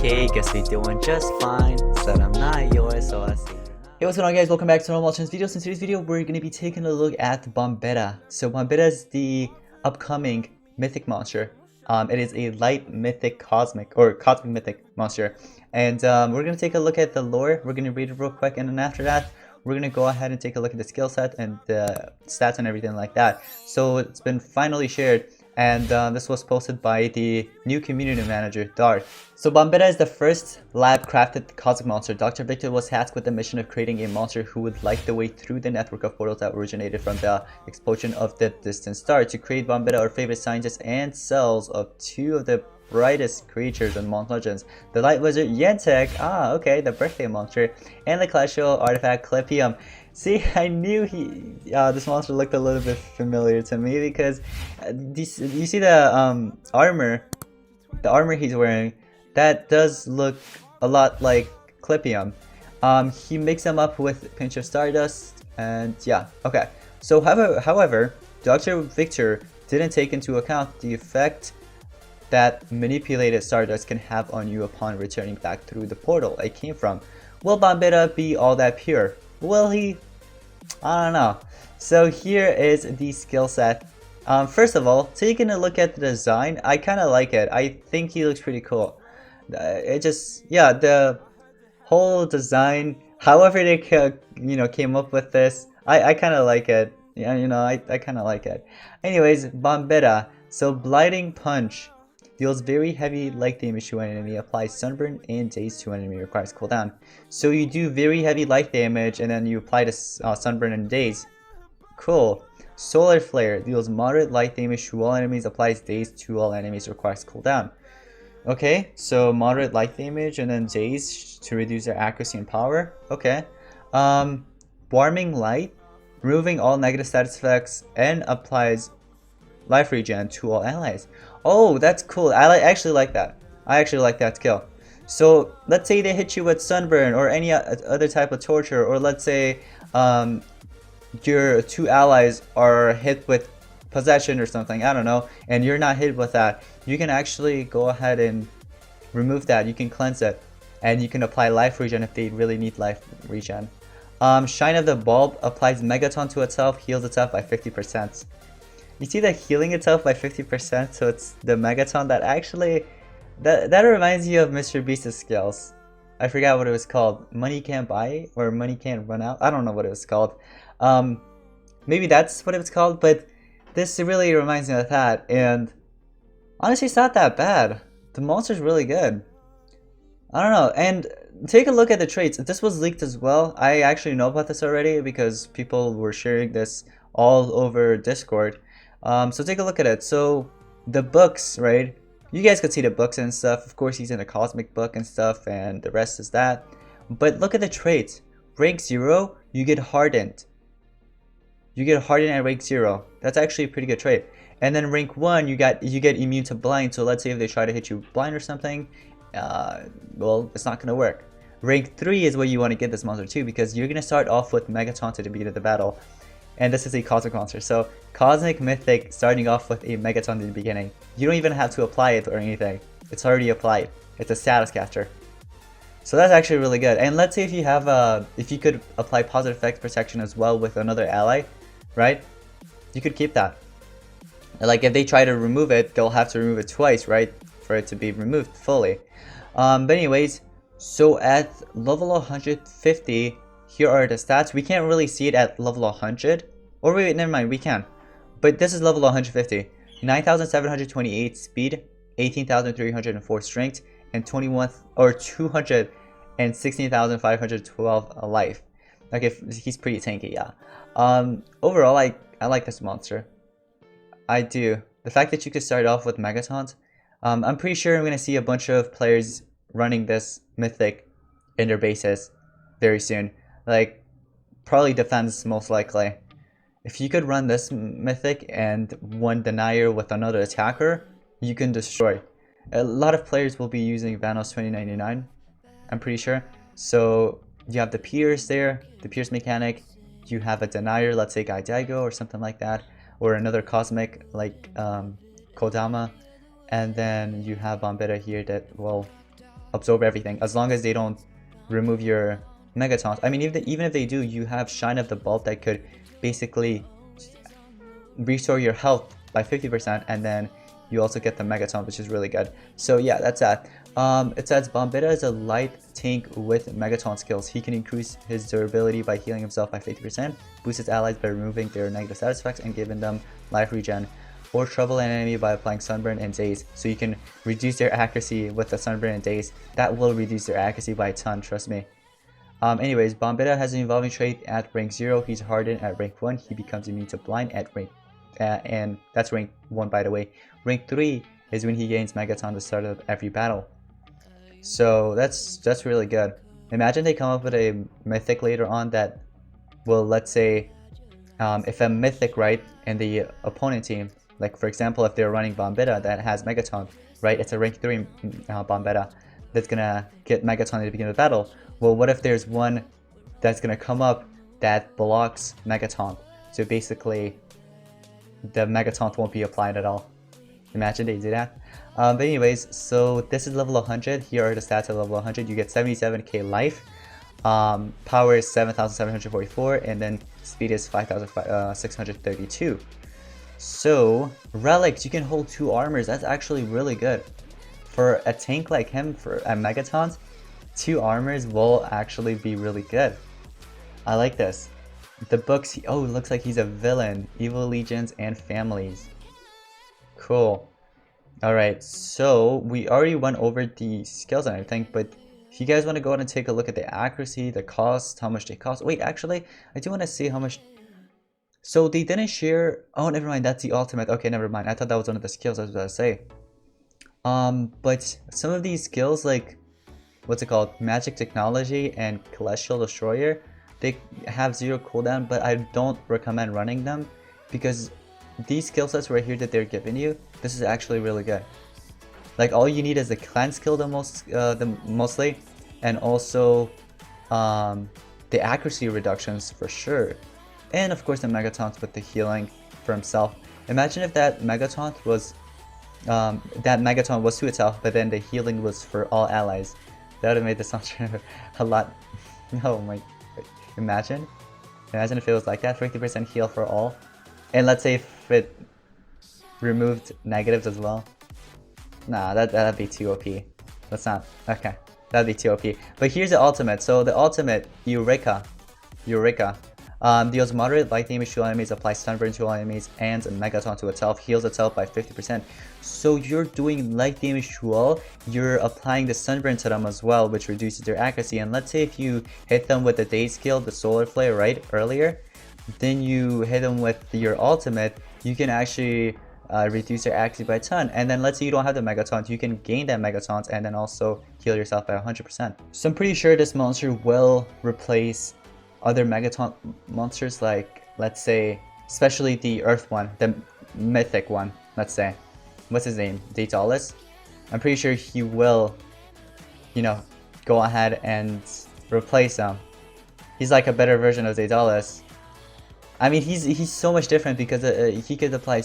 okay, guess we doing just fine. Said I'm not yours, so I see. Hey, what's going on, guys? Welcome back to normal channel videos. In today's video, we're going to be taking a look at Bombetta. So Bombetta is the upcoming mythic monster. It is a light mythic cosmic mythic monster, and we're going to take a look at the lore. We're going to read it real quick, and then after that, we're going to go ahead and take a look at the skill set and the stats and everything like that. So it's been finally shared, and this was posted by the new community manager, Dart. So Bombetta is the first lab-crafted cosmic monster. Dr. Victor was tasked with the mission of creating a monster who would light the way through the network of portals that originated from the explosion of the distant star. To create Bombetta, our favorite scientists and cells of two of the brightest creatures in Monk Legends, the Light Wizard Yentek, the birthday monster, and the Classical artifact Clepium. See, I knew this monster looked a little bit familiar to me because you see the armor he's wearing, that does look a lot like Clepium. He mixed them up with a pinch of Stardust, and yeah, okay. So however, Dr. Victor didn't take into account the effect that manipulated Stardust can have on you upon returning back through the portal it came from. Will Bombetta be all that pure? Will he? I don't know. So here is the skill set. First of all, taking a look at the design, I kind of like it. I think he looks pretty cool. The whole design, however they came up with this, I kind of like it. Yeah, I kind of like it. Anyways, Bombetta. So Blighting Punch deals very heavy light damage to an enemy, applies sunburn and daze to an enemy, requires cooldown. So you do very heavy light damage and then you apply the sunburn and daze. Cool. Solar Flare deals moderate light damage to all enemies, applies daze to all enemies, requires cooldown. Okay, so moderate light damage and then daze to reduce their accuracy and power. Okay. Warming Light, removing all negative status effects and applies life regen to all allies. Oh, that's cool. I actually like that. I actually like that skill. So let's say they hit you with sunburn or any other type of torture, or let's say your two allies are hit with possession or something, I don't know, and you're not hit with that. You can actually go ahead and remove that. You can cleanse it, and you can apply life regen if they really need life regen. Shine of the Bulb applies Megataunt to itself, heals itself by 50%. You see that healing itself by 50%, so it's the Megataunt that actually, that reminds you of Mr. Beast's skills. I forgot what it was called. Money Can't Buy, or Money Can't Run Out? I don't know what it was called. Maybe that's what it was called, but this really reminds me of that, and honestly it's not that bad. The monster's really good. I don't know, and take a look at the traits. This was leaked as well. I actually know about this already because people were sharing this all over Discord. So take a look at it. So the books, right? You guys could see the books and stuff. Of course, he's in a cosmic book and stuff, and the rest is that. But look at the traits. Rank 0, you get hardened. You get hardened at rank 0. That's actually a pretty good trait. And then rank 1, you get immune to blind. So let's say if they try to hit you blind or something, well, it's not gonna work. Rank 3 is where you want to get this monster too, because you're gonna start off with Megataunt at the beginning of the battle. And this is a cosmic monster, so cosmic mythic starting off with a Megataunt in the beginning. You don't even have to apply it or anything. It's already applied. It's a status caster. So that's actually really good. And let's say if you have if you could apply positive effects protection as well with another ally, right? You could keep that. Like if they try to remove it, they'll have to remove it twice, right? For it to be removed fully. But anyways, so at level 150, here are the stats. We can't really see it at level 100. Or wait, never mind, we can. But this is level 150. 9,728 speed, 18,304 strength, and 216,512 life. Like, if he's pretty tanky, yeah. Overall, I like this monster. I do. The fact that you could start off with Megataunt, I'm pretty sure I'm gonna see a bunch of players running this mythic in their bases very soon. Like, probably defense most likely. If you could run this mythic and one denier with another attacker, you can destroy. A lot of players will be using Vanos 2099, I'm pretty sure. So you have the Pierce there, the Pierce mechanic. You have a denier, let's say Gaidaigo or something like that, or another cosmic like Kodama. And then you have Bombetta here that will absorb everything, as long as they don't remove your Megataunt. I mean, even if they do, you have Shine of the Bulb that could basically restore your health by 50%, and then you also get the Megataunt, which is really good. So yeah, that's that. It says Bombetta is a light tank with Megataunt skills. He can increase his durability by healing himself by 50%, boost his allies by removing their negative status effects and giving them life regen, or trouble an enemy by applying Sunburn and Daze. So you can reduce their accuracy with the Sunburn and Daze. That will reduce their accuracy by a ton, trust me. Anyways, Bombetta has an evolving trait at rank 0. He's hardened at rank 1. He becomes immune to blind at rank and that's rank 1, by the way. Rank 3 is when he gains Megaton at the start of every battle. So that's really good. Imagine they come up with a mythic later on that will, let's say, if a mythic, right, in the opponent team, like for example, if they're running Bombetta that has Megaton, right, it's a rank 3 Bombetta that's gonna get Megaton at the beginning of the battle. Well, what if there's one that's gonna come up that blocks Megaton? So basically, the Megaton won't be applied at all. Imagine they do that. But anyways, so this is level 100. Here are the stats at level 100. You get 77k life. Power is 7,744, and then speed is 5,632. So Relics, you can hold 2 armors. That's actually really good. For a tank like him, for a Megaton, 2 armors will actually be really good. I like this. The books, oh, it looks like he's a villain. Evil Legions and Families. Cool. Alright, so we already went over the skills and everything, but if you guys want to go ahead and take a look at the accuracy, the cost, how much they cost. Wait, actually, I do want to see how much. So they didn't share. Oh, never mind. That's the ultimate. Okay, never mind. I thought that was one of the skills I was about to say. But some of these skills, like, what's it called? Magic Technology and Celestial Destroyer, they have 0 cooldown, but I don't recommend running them because these skill sets right here that they're giving you, this is actually really good. Like, all you need is the cleanse skill mostly, and also the accuracy reductions for sure, and of course the Megataunt with the healing for himself. Imagine if that Megataunt was to itself, but then the healing was for all allies. That would have made this launcher a lot. Oh my! Imagine if it was like that, 50% heal for all, and let's say if it removed negatives as well. Nah, that'd be too OP. Let's not. Okay, that'd be too OP. But here's the ultimate. So the ultimate, Eureka, deals moderate light damage to enemies, applies stun to all enemies, and a Megataunt to itself, heals itself by 50%. So you're doing light damage to all, you're applying the sunburn to them as well, which reduces their accuracy. And let's say if you hit them with the Daze skill, the Solar Flare, right, earlier, then you hit them with your ultimate, you can actually reduce their accuracy by a ton. And then let's say you don't have the Megataunt, you can gain that Megataunt and then also heal yourself by 100%. So I'm pretty sure this monster will replace other Megataunt monsters, like, let's say, especially the Earth one, the Mythic one, let's say. What's his name? Daedalus? I'm pretty sure he will, you know, go ahead and replace him. He's like a better version of Daedalus. I mean, he's so much different because he could apply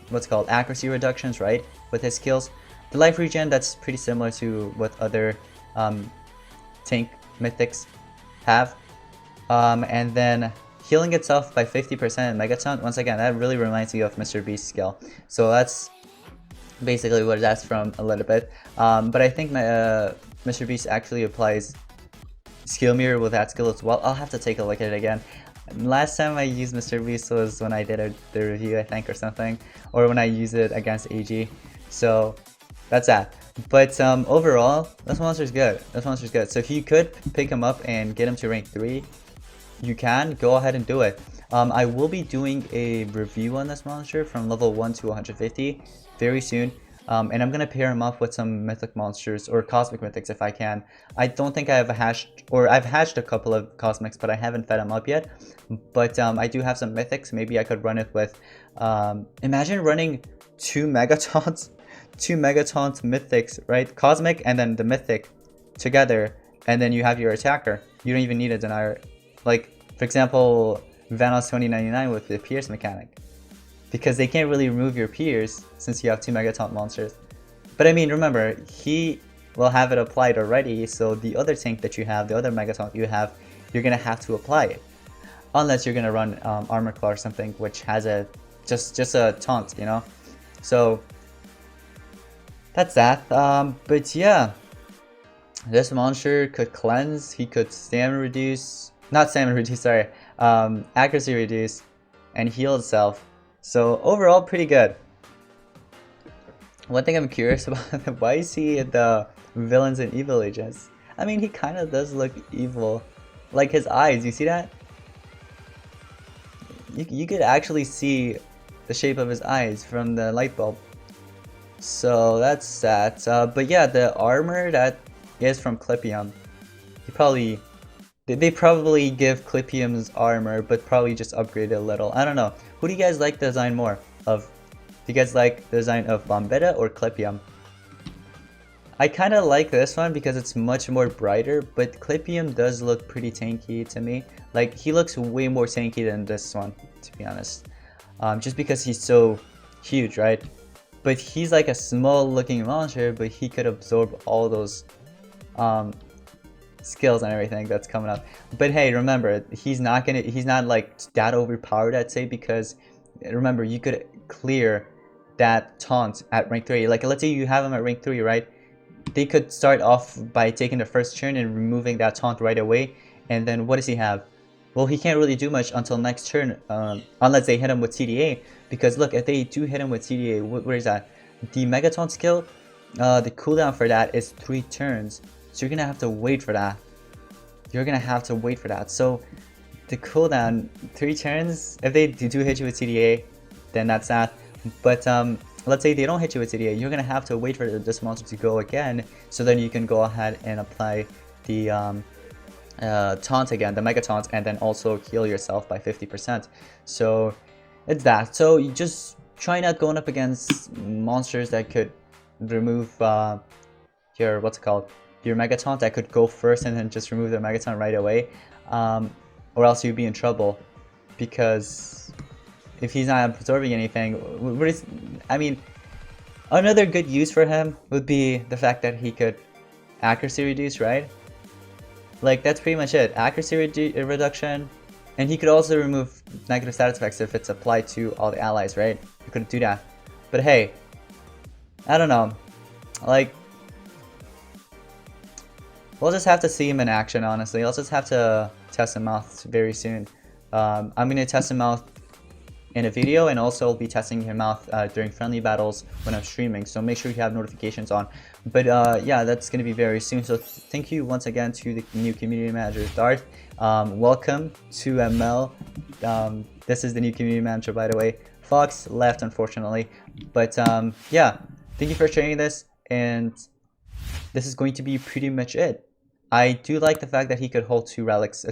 what's called accuracy reductions, right, with his skills. The life regen, that's pretty similar to what other tank mythics have. And then healing itself by 50% in Megataunt, once again, that really reminds me of Mr. Beast's skill. So that's basically what that's from a little bit. But I think Mr. Beast actually applies skill mirror with that skill as well. I'll have to take a look at it again. Last time I used Mr. Beast was when I did the review, I think, or something, or when I used it against AG. So that's that. But overall, this monster's good. This monster's good. So if you could pick him up and get him to rank 3, you can go ahead and do it. I will be doing a review on this monster from level 1 to 150 very soon. And I'm gonna pair him up with some mythic monsters or cosmic mythics if I can. I don't think I have hatched, or I've hatched a couple of cosmics, but I haven't fed them up yet. But I do have some mythics. Maybe I could run it with. Imagine running 2 Megataunts, 2 Megataunt mythics, right? Cosmic and then the mythic together, and then you have your attacker. You don't even need a denier. Like, for example, Vanos 2099 with the Pierce mechanic. Because they can't really remove your peers since you have 2 Megataunt monsters. But I mean, remember, will have it applied already, so the other tank that you have, the other Megataunt you have, you're gonna have to apply it. Unless you're gonna run Armor Claw or something, which has a just a taunt, you know? So that's that. But yeah, this monster could cleanse, he could stamina reduce, not stamina reduce, sorry, accuracy reduce, and heal itself. So overall, pretty good. One thing I'm curious about, why is he the villains and evil agents? I mean, he kind of does look evil. Like his eyes, you see that? You could actually see the shape of his eyes from the light bulb. So that's that. But yeah, the armor that is from Clipium. They probably give Clipium's armor, but probably just upgrade it a little. I don't know. Who do you guys like the design more of? Do you guys like the design of Bombetta or Clipium? I kind of like this one because it's much more brighter, but Clipium does look pretty tanky to me. Like, he looks way more tanky than this one, to be honest. Just because he's so huge, right? But he's like a small looking monster, but he could absorb all those skills and everything that's coming up. But hey, remember, he's not like that overpowered, I'd say, because remember, you could clear that taunt at rank 3. Like, let's say you have him at rank 3, right? They could start off by taking the first turn and removing that taunt right away, and then what does he have? Well, he can't really do much until next turn, unless they hit him with TDA, because look, if they do hit him with TDA, where is that? The Megataunt skill, the cooldown for that is 3 turns, so you're gonna have to wait for that. So the cooldown, 3 turns, if they do hit you with TDA, then that's that. But let's say they don't hit you with TDA, you're gonna have to wait for this monster to go again, so then you can go ahead and apply the taunt again, the Mega Taunt, and then also heal yourself by 50%. So it's that. So you just try not going up against monsters that could remove your your Mega Taunt, that could go first and then just remove the Mega Taunt right away, or else you'd be in trouble, because if he's not absorbing anything, I mean, another good use for him would be the fact that he could accuracy reduce, right? Like, that's pretty much it. Accuracy reduction, and he could also remove negative status effects if it's applied to all the allies, right? You could do that. But hey, I don't know. Like, we'll just have to see him in action, honestly. I'll just have to test him out very soon. I'm going to test him out in a video, and also I'll be testing him out during friendly battles when I'm streaming, so make sure you have notifications on. But yeah, that's going to be very soon. So thank you once again to the new community manager, Darth. Welcome to ML. This is the new community manager, by the way. Fox left, unfortunately, but yeah, thank you for sharing this, and this is going to be pretty much it. I do like the fact that he could hold 2 relics,